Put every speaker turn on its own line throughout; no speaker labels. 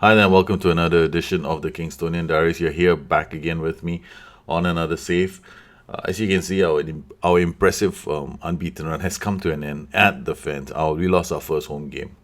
Hi there, welcome to another edition of the Kingstonian Diaries. You're here back again with me on another save. As you can see, our impressive unbeaten run has come to an end at the fence. We lost our first home game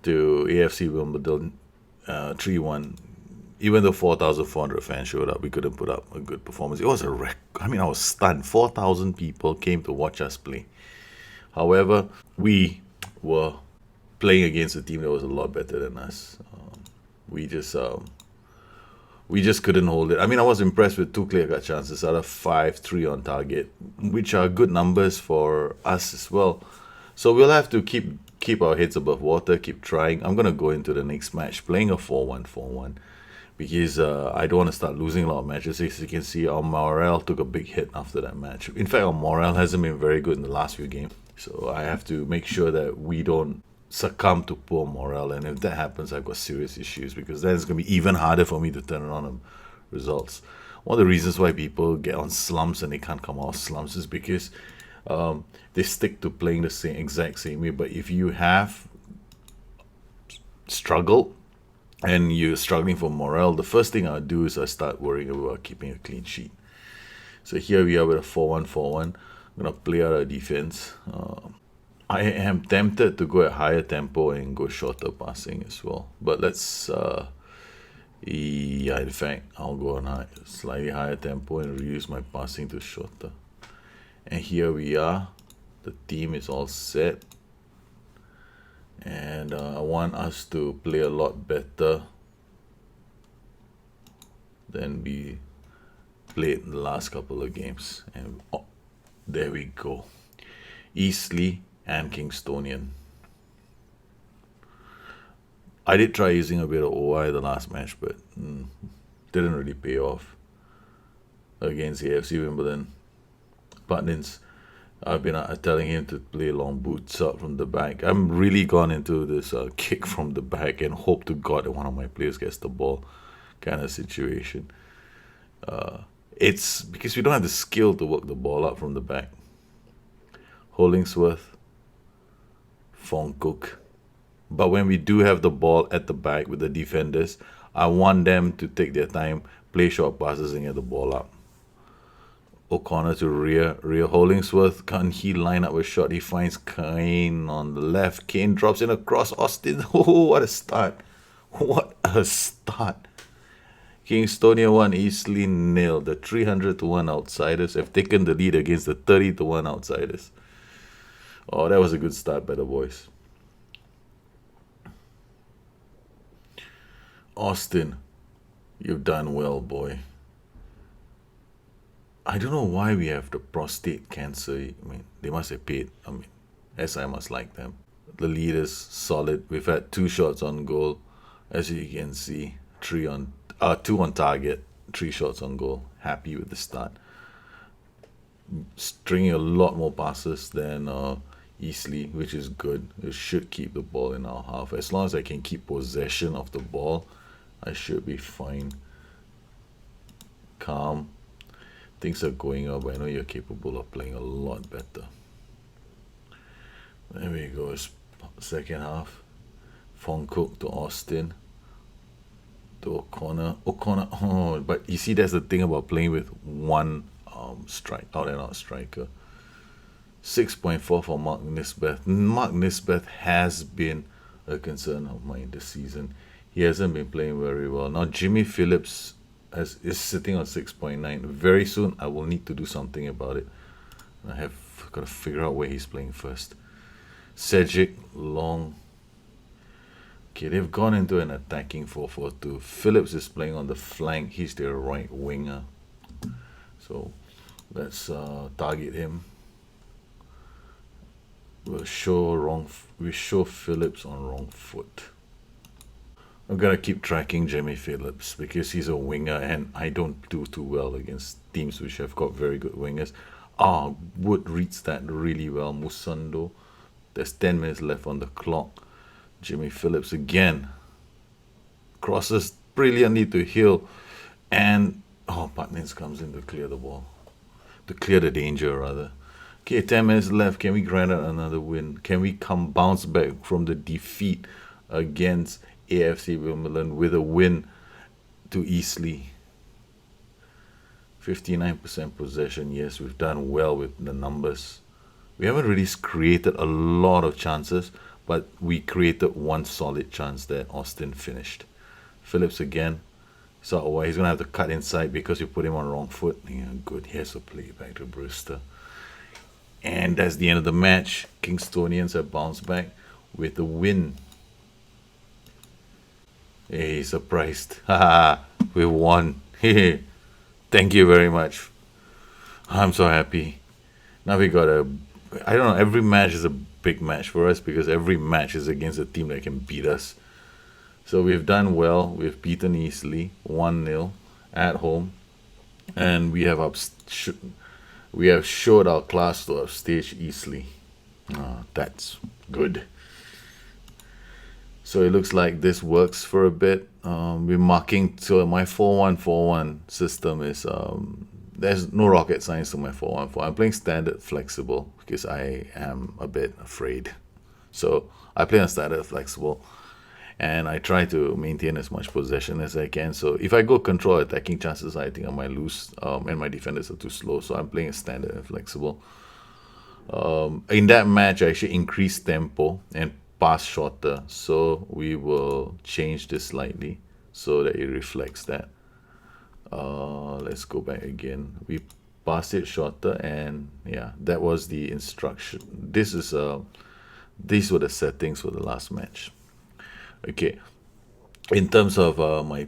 to AFC Wimbledon 3-1. Even though 4,400 fans showed up, we couldn't put up a good performance. It was a wreck. I mean, I was stunned. 4,000 people came to watch us play. However, we were playing against a team that was a lot better than us. We just couldn't hold it. I mean, I was impressed with two clear-cut chances out of five, three on target, which are good numbers for us as well. So we'll have to keep our heads above water, keep trying. I'm gonna go into the next match playing a 4-1-4-1 because I don't want to start losing a lot of matches. As you can see, our morale took a big hit after that match. In fact, our morale hasn't been very good in the last few games. So I have to make sure that we don't succumb to poor morale, and if that happens, I've got serious issues because then it's going to be even harder for me to turn around the results. One of the reasons why people get on slumps and they can't come out of slumps is because they stick to playing the exact same way. But if you have struggled and you're struggling for morale, the first thing I'll do is I start worrying about keeping a clean sheet. So here we are with a 4-1-4-1. I'm going to play out our defense. I am tempted to go at higher tempo and go shorter passing as well. But let's, in fact, I'll go on slightly higher tempo and reduce my passing to shorter. And here we are. The team is all set. And I want us to play a lot better than we played in the last couple of games. And there we go. Eastleigh and Kingstonian. I did try using a bit of OI the last match, but didn't really pay off against the AFC Wimbledon. Buttons, I've been telling him to play long boots out from the back. I'm really gone into this kick from the back and hope to God that one of my players gets the ball kind of situation. It's because we don't have the skill to work the ball out from the back. Hollingsworth, Cook. But when we do have the ball at the back with the defenders, I want them to take their time, play short passes and get the ball up. O'Connor to rear Hollingsworth. Can he line up a shot? He finds Kane on the left. Kane drops in across Austin. Oh, what a start. What a start. Kingstonian 1, Eastleigh 0. The 300-1 outsiders have taken the lead against the 30-1 outsiders. Oh, that was a good start by the boys. Austin, you've done well, boy. I don't know why we have the prostate cancer. I mean, they must have paid. I mean, SI must like them. The lead is solid. We've had 2 shots on goal. As you can see, 2 on target, 3 shots on goal. Happy with the start. Stringing a lot more passes than Eastleigh, which is good. It should keep the ball in our half. As long as I can keep possession of the ball, I should be fine. Calm. Things are going up. I know you're capable of playing a lot better. There we go. Second half. Cook to Austin. To O'Connor. Oh, but you see, that's the thing about playing with one out and out striker. 6.4 for Mark Nisbeth. Mark Nisbeth has been a concern of mine this season. He hasn't been playing very well. Now Jimmy Phillips is sitting on 6.9. Very soon I will need to do something about it. I have got to figure out where he's playing first. Cedric, long. Okay, they've gone into an attacking 4-4-2. Phillips is playing on the flank. He's their right winger. So let's target him. We show Phillips on wrong foot. I'm gonna keep tracking Jimmy Phillips because he's a winger and I don't do too well against teams which have got very good wingers. Wood reads that really well. Musando. There's 10 minutes left on the clock. Jimmy Phillips again. Crosses brilliantly to Hill. And Patnins comes in to clear the ball. To clear the danger rather. Okay, 10 minutes left. Can we grind out another win? Can we bounce back from the defeat against AFC Wimbledon with a win to Eastleigh. 59% possession. Yes, we've done well with the numbers. We haven't really created a lot of chances, but we created one solid chance that Austin finished. Phillips again. So he's going to have to cut inside because you put him on wrong foot. Yeah, good. Here's a play back to Brewster. And that's the end of the match. Kingstonians have bounced back with the win. Hey, surprised. Haha, we won. Thank you very much. I'm so happy. Now we got I don't know, every match is a big match for us because every match is against a team that can beat us. So we've done well. We've beaten Eastleigh 1-0 at home. And we have showed our class to upstage Eastleigh. That's good. So it looks like this works for a bit. We're marking, so my 4-1-4-1 system is, there's no rocket science to my 4-1-4. I'm playing standard flexible because I am a bit afraid. So I play on standard flexible and I try to maintain as much possession as I can. So if I go control attacking, chances I think I might lose, and my defenders are too slow. So I'm playing a standard and flexible. In that match, I actually increased tempo and pass shorter, so we will change this slightly so that it reflects that. Let's go back again. We passed it shorter, and yeah, that was the instruction. These were the settings for the last match. Okay, in terms of my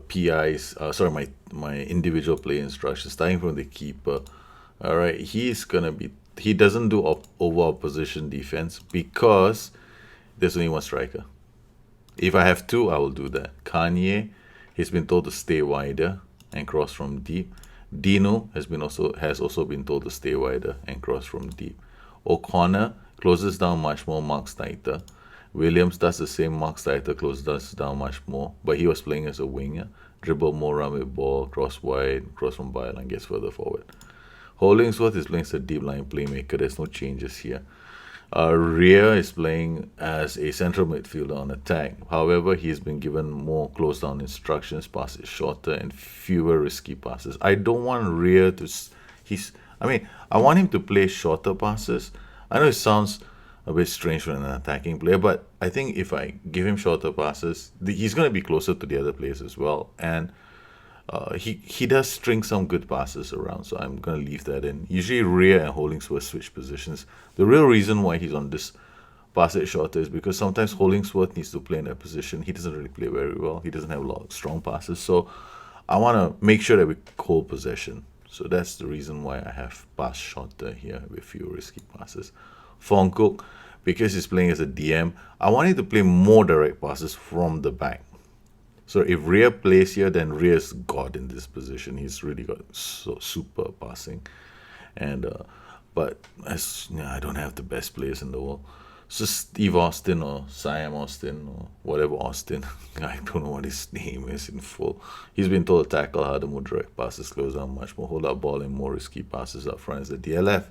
PIs, my individual play instructions, starting from the keeper. All right, he doesn't do over opposition defense because there's only one striker. If I have two, I will do that. Kanye, he's been told to stay wider and cross from deep. Dino has also been told to stay wider and cross from deep. O'Connor closes down much more, marks tighter. Williams does the same, marks tighter, closes down much more, but he was playing as a winger. Dribble more, run with ball, cross wide, cross from byline, gets further forward. Hollingsworth is playing as a deep line playmaker. There's no changes here. Rhea is playing as a central midfielder on attack. However, he's been given more close down instructions, passes shorter, and fewer risky passes. I don't want Rhea to. I want him to play shorter passes. I know it sounds a bit strange for an attacking player, but I think if I give him shorter passes, he's going to be closer to the other players as well. And he does string some good passes around, so I'm going to leave that in. Usually Rhea and Hollingsworth switch positions. The real reason why he's on this pass it shorter is because sometimes Hollingsworth needs to play in that position. He doesn't really play very well. He doesn't have a lot of strong passes, so I want to make sure that we hold possession. So that's the reason why I have pass shorter here with few risky passes. Fongkuk, because he's playing as a DM, I want him to play more direct passes from the back. So if Rhea plays here, then Rhea's God in this position. He's really got so super passing, and but I don't have the best players in the world. So Steve Austin or Siam Austin or whatever Austin, I don't know what his name is in full. He's been told to tackle harder, more direct passes, close down much more, hold up ball, and more risky passes up front as a DLF.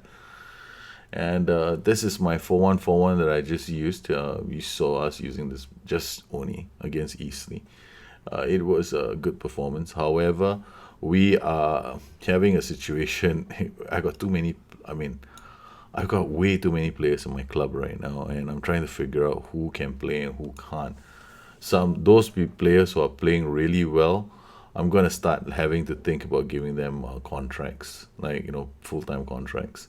And this is my 4-1-4-1 that I just used. You saw us using this just only against Eastleigh. It was a good performance. However, we are having a situation. I've got way too many players in my club right now, and I'm trying to figure out who can play and who can't. Those players who are playing really well, I'm going to start having to think about giving them contracts, like full-time contracts.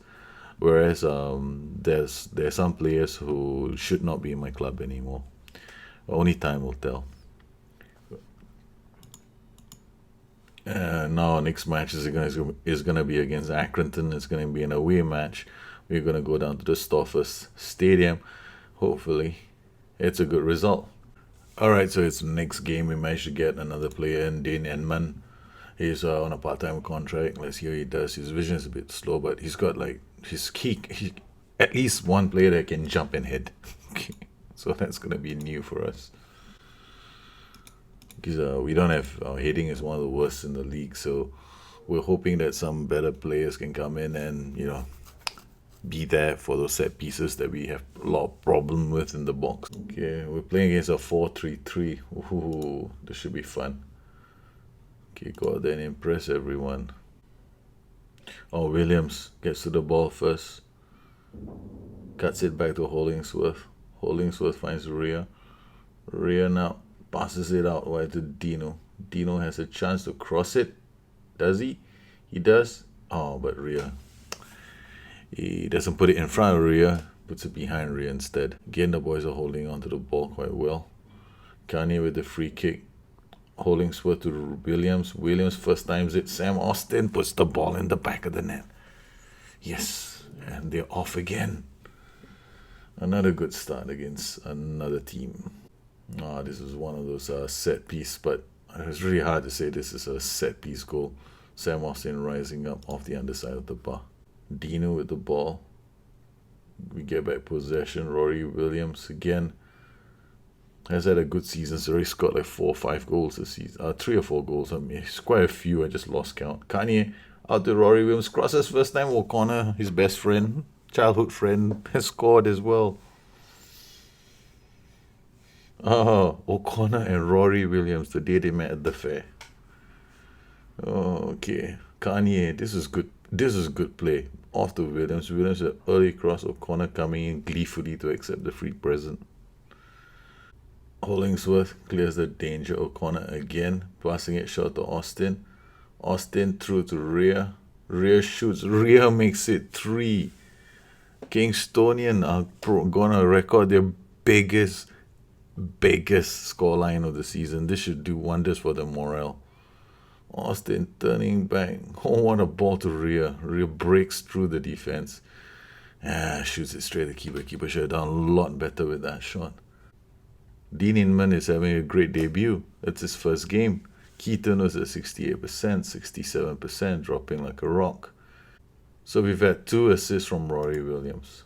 Whereas there's some players who should not be in my club anymore. Only time will tell. Now next match is gonna be against Accrington. It's gonna be an away match. We're gonna go down to the Stoffers Stadium. Hopefully, it's a good result. All right, so it's the next game. We managed to get another player in, Dane Enman. He's on a part-time contract. Let's see how he does. His vision is a bit slow, but he's got he at least one player that can jump and hit. Okay, so that's gonna be new for us. Because we don't have heading is one of the worst in the league, so we're hoping that some better players can come in and be there for those set pieces that we have a lot of problem with in the box. Okay, we're playing against a 4-3-3. Ooh, this should be fun. Okay, go out there and impress everyone. Oh, Williams gets to the ball first. Cuts it back to Hollingsworth. Hollingsworth finds Rhea. Rhea now passes it out wide to Dino. Dino has a chance to cross it. Does he? He does. Oh, but Rhea. He doesn't put it in front of Rhea. Puts it behind Rhea instead. Again, the boys are holding onto the ball quite well. Kanye with the free kick. Hollingsworth to Williams. Williams first times it. Sam Austin puts the ball in the back of the net. Yes. And they're off again. Another good start against another team. This is one of those set piece, but it's really hard to say this is a set piece goal. Sam Austin rising up off the underside of the bar. Dino with the ball. We get back possession. Rory Williams again has had a good season. So he's got like 4 or 5 goals this season. 3 or 4 goals. I mean, it's quite a few. I just lost count. Kanye out to Rory Williams. Crosses first time. O'Connor, his best friend, childhood friend, has scored as well. O'Connor and Rory Williams, the day they met at the fair. Okay. Kanye, this is good. This is good play. Off to Williams. Williams an early cross. O'Connor coming in gleefully to accept the free present. Hollingsworth clears the danger. O'Connor again, passing it short to Austin. Austin through to Rhea. Rhea shoots. Rhea makes it 3. Kingstonian are gonna record their biggest scoreline of the season. This should do wonders for the morale. Austin turning back. Oh, what a ball to Rhea. Rhea breaks through the defense. Shoots it straight at the keeper. Keeper should have done a lot better with that shot. Dean Inman is having a great debut. It's his first game. Keaton was at 68%, 67%, dropping like a rock. So we've had 2 assists from Rory Williams.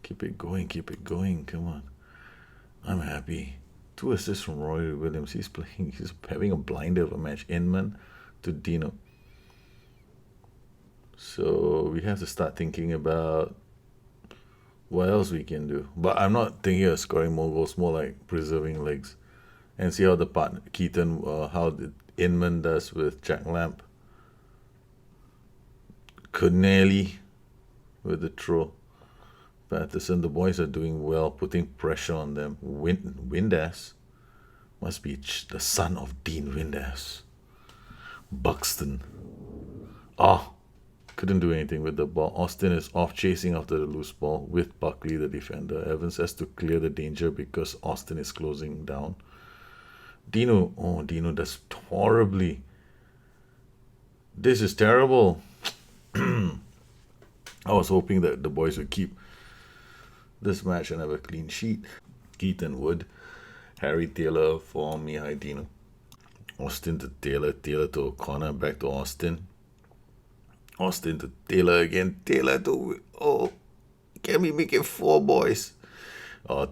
Keep it going, come on. I'm happy. 2 assists from Rory Williams. He's having a blinder of a match. Inman to Dino. So we have to start thinking about what else we can do. But I'm not thinking of scoring more goals, more like preserving legs. And see how the partner, Keaton, how the Inman does with Jack Lamp. Corneli with the throw. Patterson, the boys are doing well, putting pressure on them. Windass must be the son of Dean Windass. Buxton. Couldn't do anything with the ball. Austin is off chasing after the loose ball with Buckley, the defender. Evans has to clear the danger because Austin is closing down. Dino does horribly. This is terrible. I was hoping that the boys would keep this match and have a clean sheet. Keaton would. Harry Taylor for Mihai Dino. Austin to Taylor. Taylor to O'Connor. Back to Austin. Austin to Taylor again. Taylor to... can we make it 4 boys?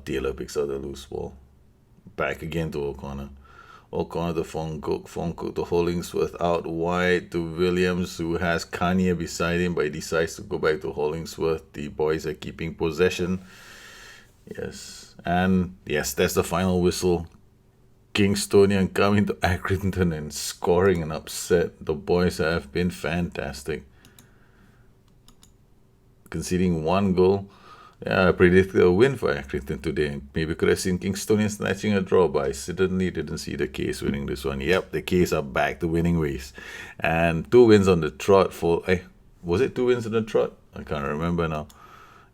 Taylor picks up the loose ball. Back again to O'Connor. O'Connor to Foncook to Hollingsworth out wide to Williams, who has Kanye beside him, but he decides to go back to Hollingsworth. The boys are keeping possession. Yes. And yes, that's the final whistle. Kingstonian coming to Accrington and scoring an upset. The boys have been fantastic. Conceding 1 goal. Yeah, I predicted a win for Accrington today. Maybe could have seen Kingstonian snatching a draw, but I certainly didn't see the K's winning this one. Yep, the K's are back to winning ways. And 2 wins on the trot for... was it 2 wins on the trot? I can't remember now.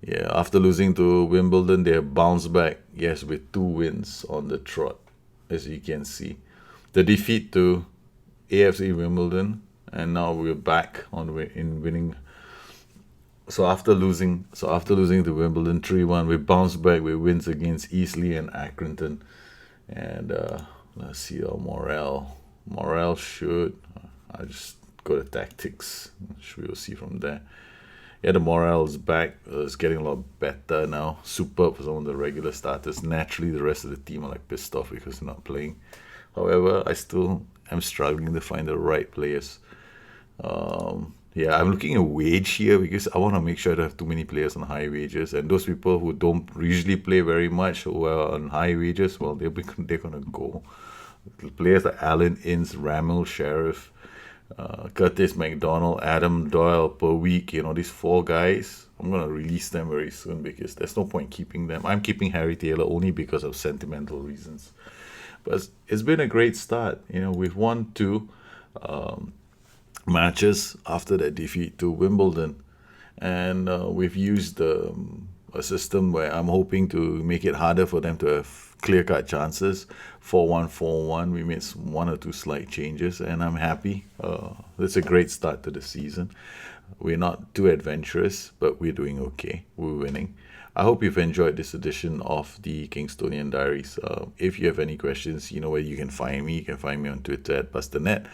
Yeah, after losing to Wimbledon, they have bounced back. Yes, with 2 wins on the trot, as you can see. The defeat to AFC Wimbledon, and now we're back in winning. So after losing to Wimbledon 3-1, we bounced back with wins against Eastleigh and Accrington. And let's see our morale. Morale should... I just go to tactics. We'll see from there. Yeah, the morale is back. It's getting a lot better now. Superb for some of the regular starters. Naturally, the rest of the team are like pissed off because they're not playing. However, I still am struggling to find the right players. Yeah, I'm looking at wage here because I want to make sure I don't have too many players on high wages, and those people who don't usually play very much who are on high wages, well, they're gonna go. Players like Alan Ince, Ramil Sheriff, Curtis McDonald, Adam Doyle per week. These four guys. I'm gonna release them very soon because there's no point keeping them. I'm keeping Harry Taylor only because of sentimental reasons. But it's been a great start. We've won two matches after that defeat to Wimbledon, and we've used a system where I'm hoping to make it harder for them to have clear cut chances. 4-1, 4-1. We made one or two slight changes, and I'm happy. It's a great start to the season. We're not too adventurous, but we're doing okay. We're winning. I hope you've enjoyed this edition of the Kingstonian Diaries. If you have any questions, you know where you can find me. You can find me on Twitter at PastaNet,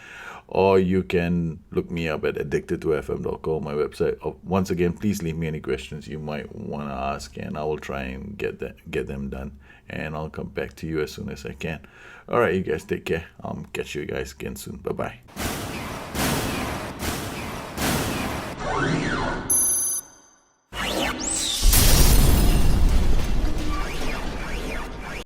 or you can look me up at addicted2fm.com, my website. Once again, please leave me any questions you might want to ask, and I will try and get them done. And I'll come back to you as soon as I can. All right, you guys take care. Catch you guys again soon. Bye bye.